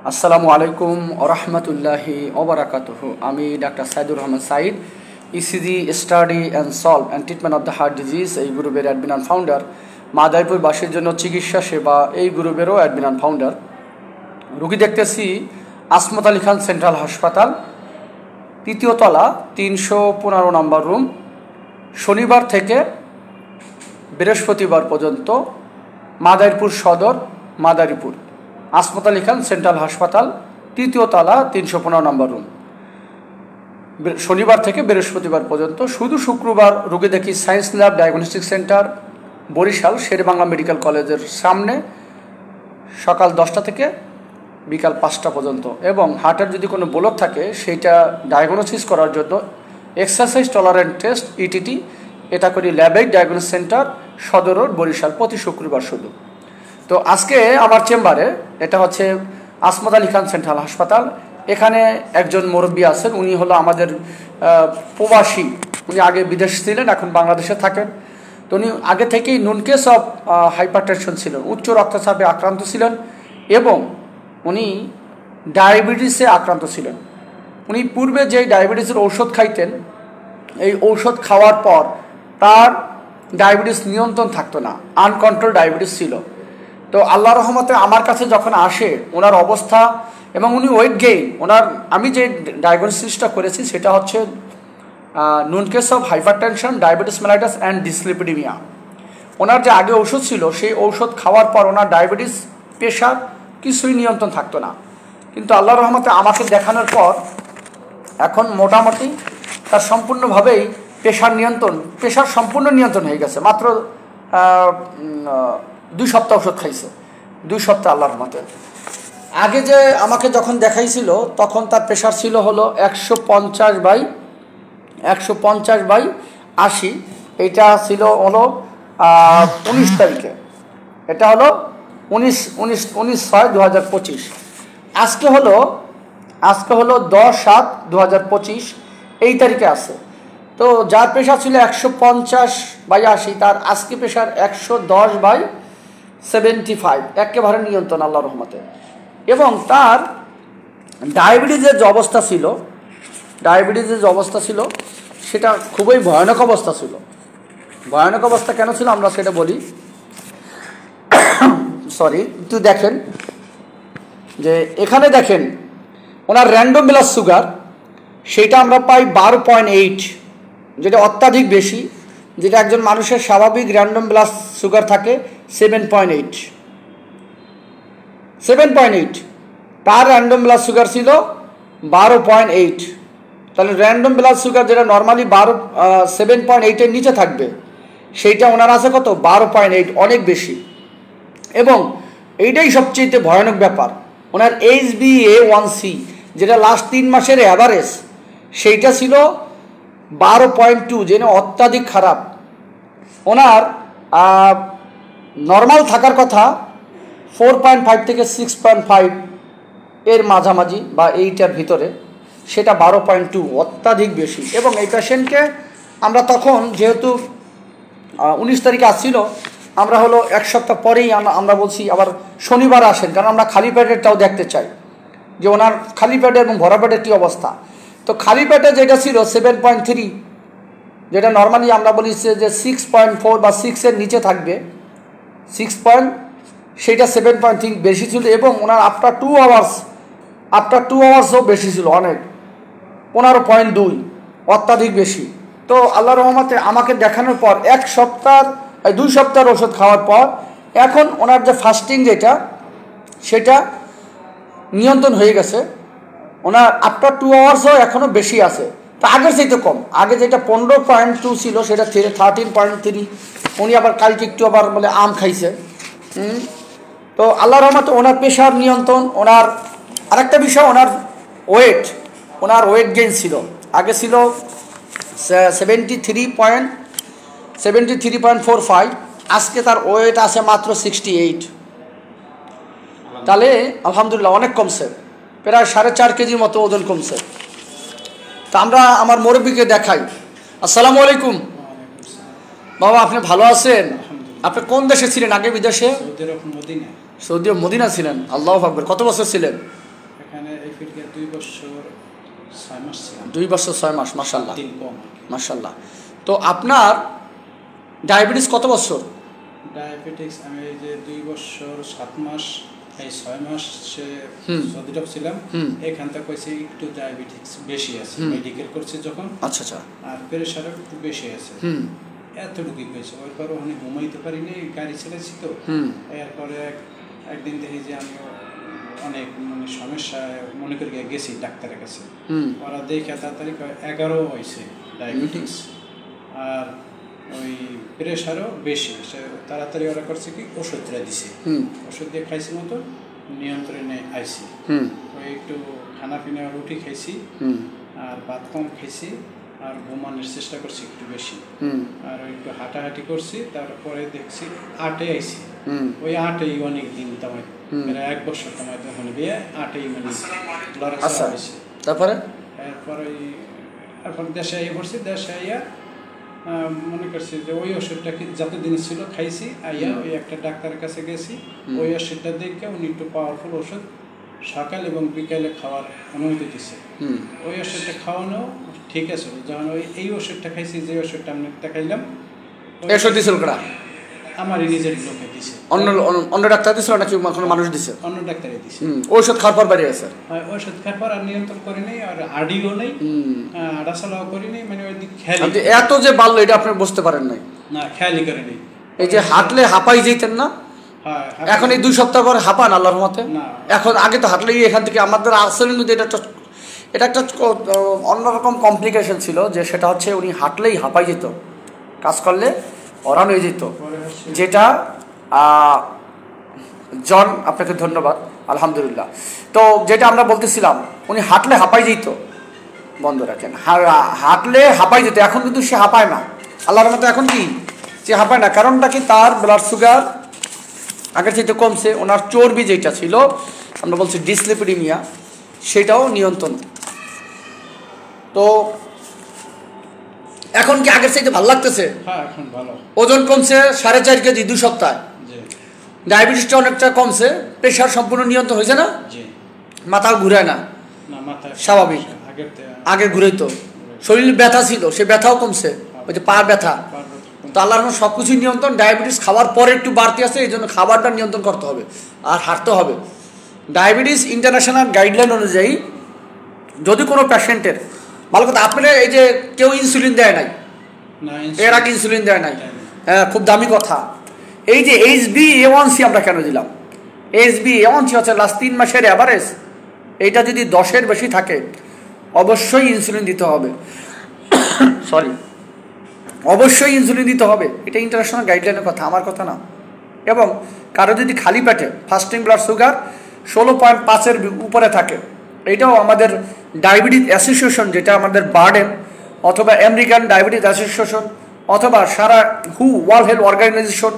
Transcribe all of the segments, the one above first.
আসসালামু আলাইকুম ওরহমতুল্লাহি ওবরাকাতুহু। আমি doctor Saidur Rahman Sayed, ECG study and solve and treatment of the heart disease এই গ্রুপের অ্যাডমিন অ্যান্ড ফাউন্ডার। মাদারীপুরবাসীর জন্য চিকিৎসা সেবা এই গ্রুপেরও অ্যাডমিন অ্যান্ড ফাউন্ডার। রুগী দেখতেছি আসমত আলী খান সেন্ট্রাল হাসপাতাল, তৃতীয় তলা, 315 নম্বর রুম। শনিবার থেকে বৃহস্পতিবার পর্যন্ত মাদারীপুর সদর, মাদারীপুর আসমত আলী খান সেন্ট্রাল হাসপাতাল, তৃতীয় তলা, 315 নম্বর রুম। শনিবার থেকে বৃহস্পতিবার পর্যন্ত। শুধু শুক্রবার রুগী দেখি science lab diagnostic centre, Barishal Sher-e-Bangla medical কলেজের সামনে, সকাল 10টা থেকে বিকাল 5টা পর্যন্ত। এবং হার্টের যদি কোনো ব্লক থাকে সেইটা ডায়াগনোসিস করার জন্য এক্সারসাইজ টলারেন্ট টেস্ট ইটিটি এটা করি ল্যাবেক ডায়াগনোস সেন্টার, সদর রোড, বরিশাল, প্রতি শুক্রবার শুধু। তো আজকে আমার চেম্বারে, এটা হচ্ছে আসমত আলী খান সেন্ট্রাল হাসপাতাল, এখানে একজন মুরব্বী আছেন। উনি হলো আমাদের প্রবাসী, উনি আগে বিদেশ ছিলেন, এখন বাংলাদেশে থাকেন। তো উনি আগে থেকেই নুন কেস অফ হাইপারটেনশন ছিলেন, উচ্চ রক্তচাপে আক্রান্ত ছিলেন এবং উনি ডায়াবেটিসে আক্রান্ত ছিলেন। উনি পূর্বে যে ডায়াবেটিসের ঔষধ খাইতেন, এই ঔষধ খাওয়ার পর তার ডায়াবেটিস নিয়ন্ত্রণ থাকতো না, আনকন্ট্রোল ডায়াবেটিস ছিল। তো আল্লাহ রহমতে আমার কাছে যখন আসে ওনার অবস্থা এবং উনি ওয়েট গেইন, আমি যে ডায়াগনোসিসটা করেছি সেটা হচ্ছে known case of hypertension, diabetes mellitus and dyslipidemia. ওনার যে আগে ঔষধ ছিল সেই ঔষধ খাওয়ার পর ওনার ডায়াবেটিস, প্রেশার কিছুই নিয়ন্ত্রণ থাকতো না। কিন্তু আল্লাহ রহমতে আমাকে দেখানোর পর এখন মোটামুটি তার সম্পূর্ণভাবেই প্রেশার সম্পূর্ণ নিয়ন্ত্রণ হয়ে গেছে। মাত্র 2 সপ্তাহ ওষুধ খাইছে, 2 সপ্তাহ আল্লাহর রহমতে। আগে যে আমাকে যখন দেখাইছিল তখন তার প্রেশার ছিল হলো 150/80। এইটা ছিল হলো 19 তারিখে, এটা হলো 19/6/2025। আজকে হলো 10/7/2025 এই তারিখে আছে। তো যার প্রেশার ছিল 150/80, তার আজকে প্রেশার 110/75, একেবারে নিয়ন্ত্রণ আল্লাহর রহমতে। এবং তার ডায়াবেটিসের যে অবস্থা ছিল সেটা খুবই ভয়ানক অবস্থা ছিল। ভয়ানক অবস্থা কেন ছিল আমরা সেটা বলি। সরি, একটু দেখেন যে এখানে দেখেন ওনার র্যান্ডম ব্লাড সুগার, সেটা আমরা পাই 12.8, যেটা অত্যাধিক বেশি। যেটা একজন মানুষের স্বাভাবিক র্যান্ডম ব্লাড সুগার থাকে 7.8, তার র্যান্ডম ব্লাড সুগার ছিল 12.8। তাহলে র্যান্ডম ব্লাড সুগার যেটা নর্মালি 7.8-এর নিচে থাকবে, সেইটা ওনার আছে কত, 12.8, অনেক বেশি। এবং এইটাই সবচেয়ে ভয়ানক ব্যাপার, ওনার HbA1c যেটা লাস্ট 3 মাসের অ্যাভারেজ, সেইটা ছিল 12.2, যেটা অত্যাধিক খারাপ। ওনার নর্মাল থাকার কথা 4.5 থেকে 6.5 এর মাঝামাঝি বা এইটার ভিতরে, সেটা 12.2, অত্যাধিক বেশি। এবং এই পেশেন্টকে আমরা তখন যেহেতু 19 তারিখে আসছিল, আমরা হলো 1 সপ্তাহ পরেই আমরা বলছি আবার শনিবার আসেন, কারণ আমরা খালি পেটেরটাও দেখতে চাই যে ওনার খালি পেটে এবং ভরা পেটের কী অবস্থা। তো খালি পেটে যেটা ছিল 7.3, যেটা নর্মালি আমরা বলি যে 6.4 বা 6-এর নিচে থাকবে, সেইটা 7.3 বেশি ছিল। এবং ওনার আফটার 2 আওয়ার্সও বেশি ছিল, অনেক 15.2, অত্যাধিক বেশি। তো আল্লাহ রহমতে আমাকে দেখানোর পর 2 সপ্তাহের ওষুধ খাওয়ার পর এখন ওনার যে ফাস্টিং সেটা নিয়ন্ত্রণ হয়ে গেছে। ওনার আফটার 2 আওয়ার্সও এখনও বেশি আছে, তো আগের চাইতে কম। আগে যেটা 15.2 ছিল সেটা 13.3। উনি আবার কালকে একটু আবার বলে আম খাইছে। তো আল্লাহ রহমতে ওনার প্রেশার নিয়ন্ত্রণ। ওনার আরেকটা বিষয়, ওনার ওয়েট গেইন ছিল, আগে ছিল 73.45, আজকে তার ওয়েট আছে মাত্র 68। তাহলে আলহামদুলিল্লাহ অনেক কমছে, প্রায় 4.5 কেজির মতো ওজন কমছে। তা আমরা আমার মুরব্বীকে দেখাই। আসসালামু আলাইকুম বাবা, আপনি ভালো আছেন? আপনি কোন দেশে ছিলেন আগে? বিদেশে? সৌদি মদিনা ছিলেন। আল্লাহু আকবার। কত বছর ছিলেন? 2 বছর 6 মাস ছিলাম। 2 বছর 6 মাস, মাশাআল্লাহ দিন কম। মাশাআল্লাহ। তো আপনার ডায়াবেটিস কত বছর? ডায়াবেটিস আমি এই যে 2 বছর 7 মাস, এই 6 মাস সৌদিতে ছিলাম, এখান থেকে কইছে একটু ডায়াবেটিস বেশি আছে, মেডিকেল করছে যখন। আচ্ছা আচ্ছা। আর প্রেশারও একটু বেশি আছে, এতটুকুই কইছে। ওইপর ওখানে ঘুমাইতে পারিনি, গাড়ি ছেড়েছি তো। এরপরে একদিন দেখি যে আমি অনেক মানে সমস্যা মনে করি গেছি ডাক্তারের কাছে, ওরা দেখে তাড়াতাড়ি 11 হয়েছে ডায়াবেটিস, আর ওই প্রেশারও বেশি। তাড়াতাড়ি ওরা করছে কি ওষুধটা দিছে, ওষুধ দিয়ে খাইছি মতো নিয়ন্ত্রণে আইছি। ওই একটু খানা পিনা রুটি খাইছি, আর ভাত কম খাইছি, আর ঘুমানোর চেষ্টা করছি একটু বেশি, আর একটু হাঁটাহাঁটি করছি। তারপরে দেখছি 8-এ আইছি। ওই 8-এই অনেক দিন তোমায় প্রায় 1 বছর তোমায় তখন বিয়ে 8-এই মানে লড়াচড়া হয়েছে। তারপরে এখন দেশে আইয়া পড়ছি। দেশে আইয়া মনে করছি যে ওই ওষুধটা যত দিন ছিল খাইছি। আইয়া ওই একটা ডাক্তারের কাছে গেছি, ওই ওষুধটা দেখে উনি একটু পাওয়ারফুল ওষুধ সকাল এবং বিকালে খাওয়ার অনুমতি দিচ্ছে। ওই ওষুধটা খাওয়ানো ঠিক আছে। যখন এই ওষুধটা খাইছি, যে ওষুধটা আমি খাইলাম, আমারই নিজের লোকে দিছে। অন্য ডাক্তার দিছিল নাকি কোনো মানুষ দিছে? অন্য ডাক্তারই দিছে। ওষুধ খাওয়ার পর বাড়ি আছে। ওষুধ খাওয়ার পর আর নিয়ন্ত্রণ করি নাই, আর আডিও নেই, আড়াচলাও করি নাই। মানে ওই দিক খেয়াল এত যে বাড়লো এটা আপনি বুঝতে পারেন নাই? না, খেয়ালই করে নেই। এই যে হাঁটলে হাঁপাই যেতেন না, এখন এই 2 সপ্তাহ পরে হাঁপান আল্লাহর রহমতে? এখন আগে তো হাঁটলে এখান থেকে আমাদের আসলে এটা একটা অন্যরকম কমপ্লিকেশন ছিল, যে সেটা হচ্ছে উনি হাঁটলেই হাঁপাই যেত, কাজ করলে অরান হয়ে যেত। যেটা জন, আপনাকে ধন্যবাদ, আলহামদুলিল্লাহ। তো যেটা আমরা বলতেছিলাম, উনি হাঁটলে হাঁপাই যেত, বন্ধ রাখেন, হাঁটলে হাঁপাই যেত। এখন কিন্তু সে হাঁপায় না আল্লাহর রহমতে। এখন কি সে হাঁপায় না? কারণটা কি? তার ব্লাড সুগার আগের চাইতে কমছে। ওনার চর্বি যেটা ছিল, আমরা বলছি ডিসলিপিডিমিয়া, সেটাও নিয়ন্ত্রণ। তো এখন কি আগের চাইতে ভালো লাগতেছে? এখন ভালো। ওজন কমছে 4.5 কেজি 2 সপ্তাহে। ডায়াবেটিসটা অনেকটা কমছে। প্রেশার সম্পূর্ণ নিয়ন্ত্রণ হয়েছে না? মাথাও ঘুরায় না, স্বাভাবিক। আগে ঘুরাইতো। শরীরে ব্যথা ছিল, সে ব্যথাও কমছে, ওই যে পা ব্যথা। তো আল্লাহর রহমতে সবকিছু নিয়ন্ত্রণ। ডায়াবেটিস খাওয়ার পরে একটু বাড়তি আছে, এই জন্য খাবারটা নিয়ন্ত্রণ করতে হবে আর হাঁটতে হবে। ডায়াবেটিস ইন্টারন্যাশনাল গাইডলাইন অনুযায়ী যদি কোনো পেশেন্টের, ভালো কথা, আপনার এই যে কেউ ইনসুলিন দেয় নাই, এর আগে ইনসুলিন দেয় নাই, হ্যাঁ, খুব দামি কথা। এই যে HbA1c আমরা কেন দিলাম? HbA1c হচ্ছে লাস্ট 3 মাসের অ্যাভারেজ। এইটা যদি 10-এর বেশি থাকে অবশ্যই ইনসুলিন দিতে হবে। সরি, অবশ্যই ইনসুলিন দিতে হবে। এটা ইন্টারন্যাশনাল গাইডলাইনের কথা, আমার কথা না। এবং কারো যদি খালি পেটে ফাস্টিং ব্লাড সুগার 16.5-এর উপরে থাকে, এটাও আমাদের ডায়াবেটিস অ্যাসোসিয়েশন, যেটা আমাদের বার্ডেন, অথবা আমেরিকান ডায়াবেটিস অ্যাসোসিয়েশন, অথবা সারা ওয়ার্ল্ড হেলথ অর্গানাইজেশন,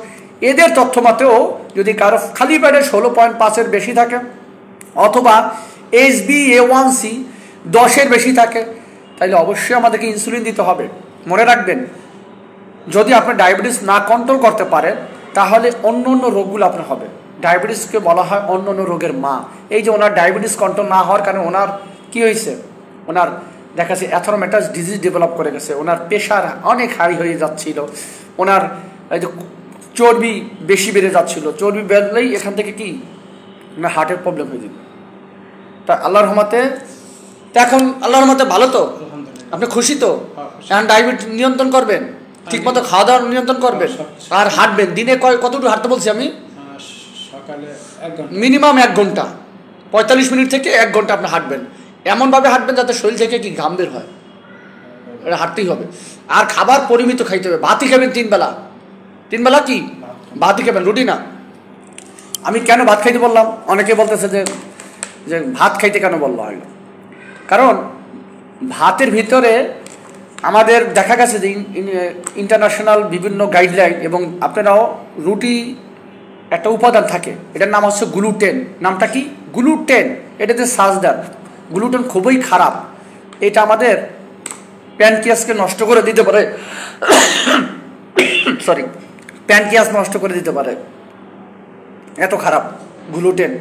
এদের তথ্য মতেও যদি কারো খালি পেটে 16.5-এর বেশি থাকে, অথবা HbA1c 10-এর বেশি থাকে, তাহলে অবশ্যই আমাদেরকে ইনসুলিন দিতে হবে। মনে রাখবেন, যদি আপনি ডায়াবেটিস না কন্ট্রোল করতে পারেন, তাহলে অন্য অন্য রোগগুলো আপনার হবে। ডায়াবেটিসকে বলা হয় অন্য অন্য রোগের মা। এই যে ওনার ডায়াবেটিস কন্ট্রোল না হওয়ার কারণে ওনার কি হয়েছে, ওনার দেখা যাচ্ছে অ্যাথরোমেটাস ডিজিজ ডেভেলপ করে গেছে, ওনার প্রেশার অনেক হাই হয়ে যাচ্ছিল, ওনার এই যে চর্বি বেশি বেড়ে যাচ্ছিল। চর্বি বেড়লেই এখান থেকে কি না হার্টের প্রবলেম হয়ে যেত। তা আল্লাহর রহমতে, এখন আল্লাহর রহমতে ভালো তো? আপনি খুশি তো? এখন ডায়াবেটিস নিয়ন্ত্রণ করবেন, ঠিকমতো খাওয়া দাওয়া নিয়ন্ত্রণ করবেন, আর হাঁটবেন। দিনে কতটুকু হাঁটতে বলছি আমি? মিনিমাম 1 ঘন্টা, 45 মিনিট থেকে 1 ঘন্টা আপনি হাঁটবেন। এমনভাবে হাঁটবেন যাতে শরীর থেকে কি ঘাম বের হয়, এটা হাঁটতেই হবে। আর খাবার পরিমিত খাইতে হবে। ভাতই খাবেন 3 বেলা। 3 বেলা কি ভাতই খাবেন, রুটি না। আমি কেন ভাত খাইতে বললাম? অনেকে বলতেছে যে ভাত খাইতে কেন বললো হলো, কারণ ভাতের ভিতরে আমাদের দেখা গেছে যে ইন্টারন্যাশনাল বিভিন্ন গাইডলাইন, এবং আপনারাও রুটি একটা উপাদান থাকে, এটার নাম হচ্ছে গ্লুটেন। নামটা কি? গ্লুটেন। এটাতে সার্চ দেন। গ্লুটেন খুবই খারাপ। এটা আমাদের প্যানক্রিয়াসকে নষ্ট করে দিতে পারে। সরি, প্যানক্রিয়াস নষ্ট করে দিতে পারে, এত খারাপ গ্লুটেন।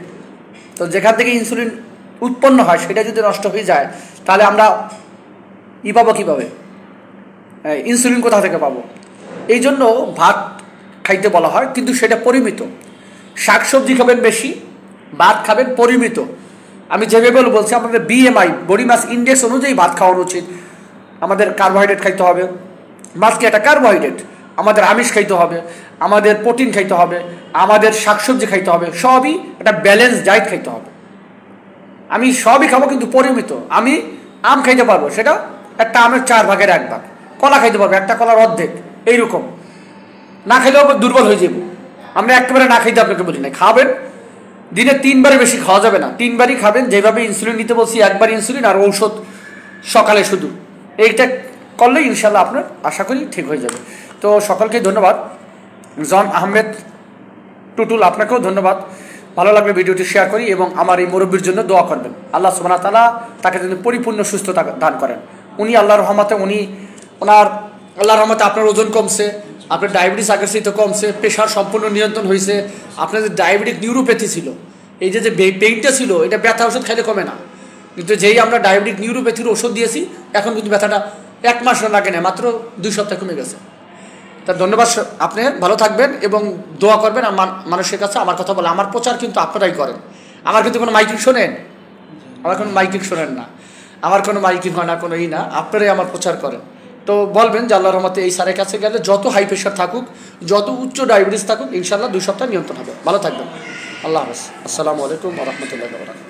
তো যেখান থেকে ইনসুলিন উৎপন্ন হয় সেটা যদি নষ্ট হয়ে যায় তাহলে আমরা পাবো কীভাবে, ইনসুলিন কোথা থেকে পাবো? এই জন্য ভাত খাইতে বলা হয়, কিন্তু সেটা পরিমিত। শাকসবজি খাবেন বেশি, ভাত খাবেন পরিমিত। আমি যেভাবে বলছি আমাদের BMI বডি মাস ইন্ডেক্স অনুযায়ী ভাত খাওয়ানো উচিত। আমাদের কার্বোহাইড্রেট খাইতে হবে, মাছ কি একটা কার্বোহাইড্রেট, আমাদের আমিষ খাইতে হবে, আমাদের প্রোটিন খাইতে হবে, আমাদের শাকসবজি খাইতে হবে, সবই একটা ব্যালেন্স ডায়েট খাইতে হবে। আমি সবই খাবো কিন্তু পরিমিত। আমি আম খাইতে পারবো, সেটা একটা আমের 4 ভাগের 1 ভাগ। কলা খাইতে পারবো, একটা কলার অর্ধেক। এইরকম না খাইলেও দুর্বল হয়ে যাবো। আমরা একেবারে না খাইতে আপনাকে বলি না, খাবেন, দিনে 3 বারে বেশি খাওয়া যাবে না, 3 বারই খাবেন। যেভাবে ইনসুলিন নিতে বলছি, একবার ইনসুলিন আর ঔষধ সকালে শুধু, এইটা করলে ইনশাল্লাহ আপনার আশা করি ঠিক হয়ে যাবে। তো সকলকে ধন্যবাদ। জন আহমেদ টুটুল, আপনাকেও ধন্যবাদ। ভালো লাগলে ভিডিওটি শেয়ার করি এবং আমার এই মুরব্বীর জন্য দোয়া করবেন। আল্লাহ সুবহানাহু ওয়া তাআলা তাকে যদি পরিপূর্ণ সুস্থতা দান করেন। উনি আল্লাহর রহমতে আল্লাহর রহমতে আপনার ওজন কমছে, আপনার ডায়াবেটিস আগের চাইতে কমছে, প্রেশার সম্পূর্ণ নিয়ন্ত্রণ হয়েছে। আপনার যে ডায়াবেটিক নিউরোপ্যাথি ছিল, এই যে পেইনটা ছিল, এটা ব্যথা ওষুধ খাইলে কমে না, কিন্তু যেই আমরা ডায়াবেটিক নিউরোপ্যাথির ওষুধ দিয়েছি এখন কিন্তু ব্যথাটা 1 মাস লাগে না, মাত্র 2 সপ্তাহ কমে গেছে। তার ধন্যবাদ। আপনি ভালো থাকবেন এবং দোয়া করবেন। মানুষের কাছে আমার কথা বলে, আমার প্রচার কিন্তু আপনারাই করেন। আমার কিন্তু কোনো মাইকিং শোনেন, আমার কোনো মাইকিং শোনেন না, আমার কোনো মাইকিং হয় না, কোনো না, আপনারাই আমার প্রচার করেন। তো বলবেন যে আল্লাহর রহমতে এই স্যারের কাছে গেলে যত হাই প্রেশার থাকুক, যত উচ্চ ডায়াবেটিস থাকুক, ইনশাল্লাহ 2 সপ্তাহ নিয়ন্ত্রণ হবে। ভালো থাকবেন। আল্লাহ হাফেজ। আসসালামু আলাইকুম ওয়া রাহমাতুল্লাহি ওয়া বারাকাতুহু।